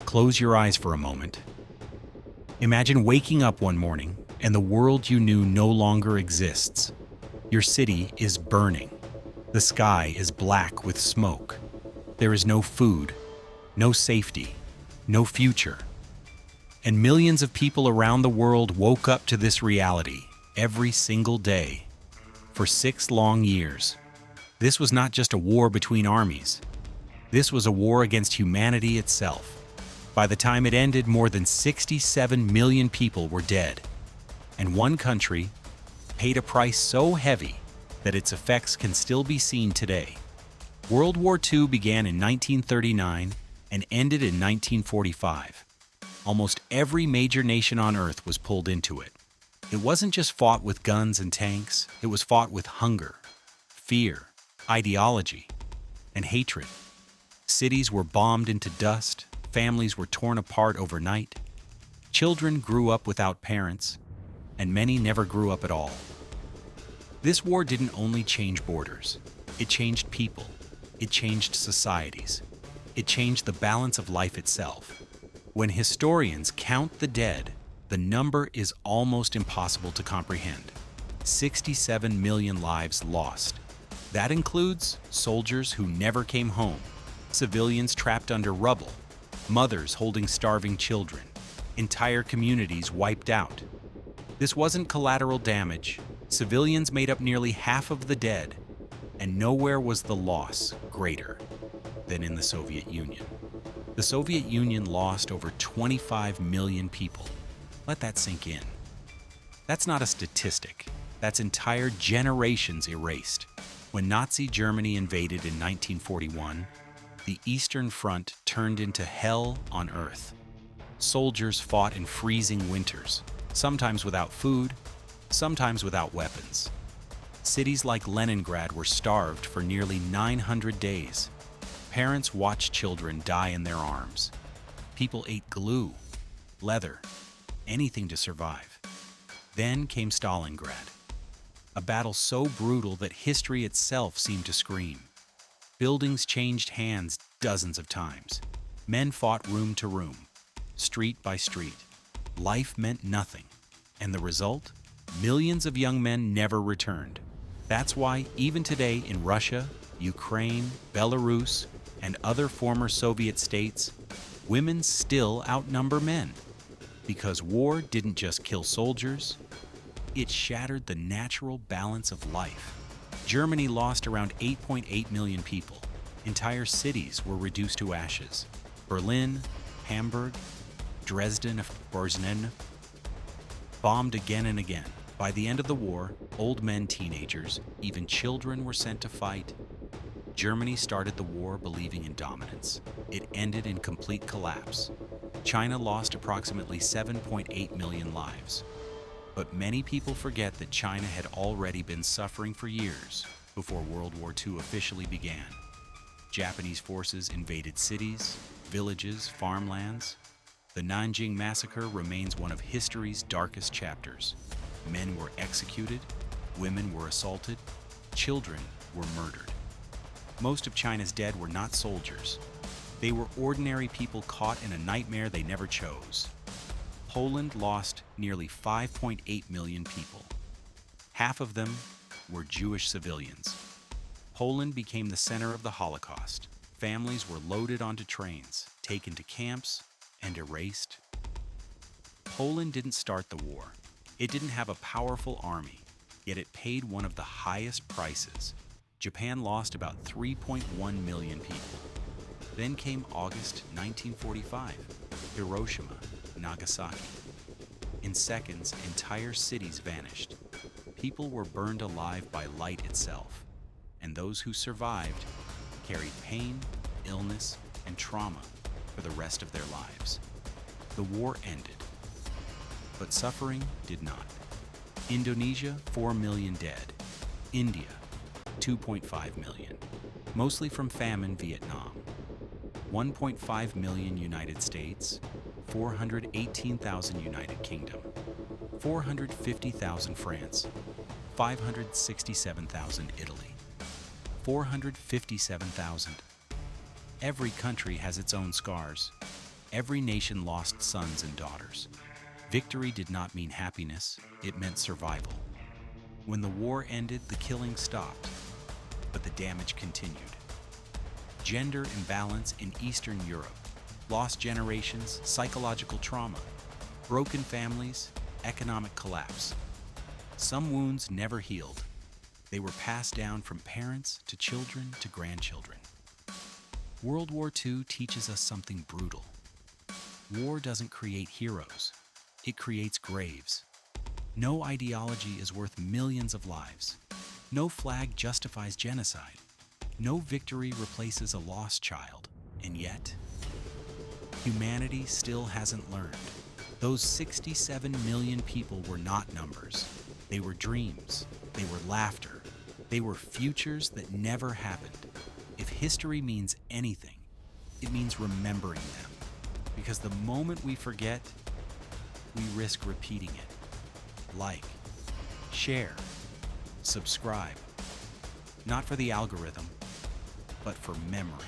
Close your eyes for a moment. Imagine waking up one morning and the world you knew no longer exists. Your city is burning. The sky is black with smoke. There is no food, no safety, no future. And millions of people around the world woke up to this reality every single day. For 6 long years, this was not just a war between armies. This was a war against humanity itself. By the time it ended, more than 67 million people were dead. And one country paid a price so heavy that its effects can still be seen today. World War II began in 1939 and ended in 1945. Almost every major nation on Earth was pulled into it. It wasn't just fought with guns and tanks, it was fought with hunger, fear, ideology, and hatred. Cities were bombed into dust, families were torn apart overnight, children grew up without parents, and many never grew up at all. This war didn't only change borders, it changed people, it changed societies, it changed the balance of life itself. When historians count the dead, the number is almost impossible to comprehend. 67 million lives lost. That includes soldiers who never came home, civilians trapped under rubble, mothers holding starving children, entire communities wiped out. This wasn't collateral damage. Civilians made up nearly half of the dead, and nowhere was the loss greater than in the Soviet Union. The Soviet Union lost over 25 million people. Let that sink in. That's not a statistic. That's entire generations erased. When Nazi Germany invaded in 1941, the Eastern Front turned into hell on earth. Soldiers fought in freezing winters, sometimes without food, sometimes without weapons. Cities like Leningrad were starved for nearly 900 days. Parents watched children die in their arms. People ate glue, leather, anything to survive. Then came Stalingrad, a battle so brutal that history itself seemed to scream. Buildings changed hands dozens of times. Men fought room to room, street by street. Life meant nothing. And the result? Millions of young men never returned. That's why, even today in Russia, Ukraine, Belarus, and other former Soviet states, women still outnumber men. Because war didn't just kill soldiers, it shattered the natural balance of life. Germany lost around 8.8 million people. Entire cities were reduced to ashes. Berlin, Hamburg, Dresden, Borzen, bombed again and again. By the end of the war, old men, teenagers, even children were sent to fight. Germany started the war believing in dominance. It ended in complete collapse. China lost approximately 7.8 million lives. But many people forget that China had already been suffering for years before World War II officially began. Japanese forces invaded cities, villages, farmlands. The Nanjing Massacre remains one of history's darkest chapters. Men were executed, women were assaulted, children were murdered. Most of China's dead were not soldiers. They were ordinary people caught in a nightmare they never chose. Poland lost nearly 5.8 million people. Half of them were Jewish civilians. Poland became the center of the Holocaust. Families were loaded onto trains, taken to camps, and erased. Poland didn't start the war. It didn't have a powerful army, yet it paid one of the highest prices. Japan lost about 3.1 million people. Then came August 1945, Hiroshima, Nagasaki. In seconds, entire cities vanished. People were burned alive by light itself, and those who survived carried pain, illness, and trauma for the rest of their lives. The war ended, but suffering did not. Indonesia, 4 million dead. India, 2.5 million, mostly from famine. Vietnam, 1.5 million. United States, 418,000. United Kingdom, 450,000. France, 567,000. Italy, 457,000. Every country has its own scars. Every nation lost sons and daughters. Victory did not mean happiness, it meant survival. When the war ended, the killing stopped, but the damage continued. Gender imbalance in Eastern Europe, lost generations, psychological trauma, broken families, economic collapse. Some wounds never healed. They were passed down from parents to children to grandchildren. World War II teaches us something brutal. War doesn't create heroes. It creates graves. No ideology is worth millions of lives. No flag justifies genocide. No victory replaces a lost child. And yet, humanity still hasn't learned. Those 67 million people were not numbers. They were dreams. They were laughter. They were futures that never happened. If history means anything, it means remembering them. Because the moment we forget, we risk repeating it. Like, share, subscribe. Not for the algorithm, but for memory.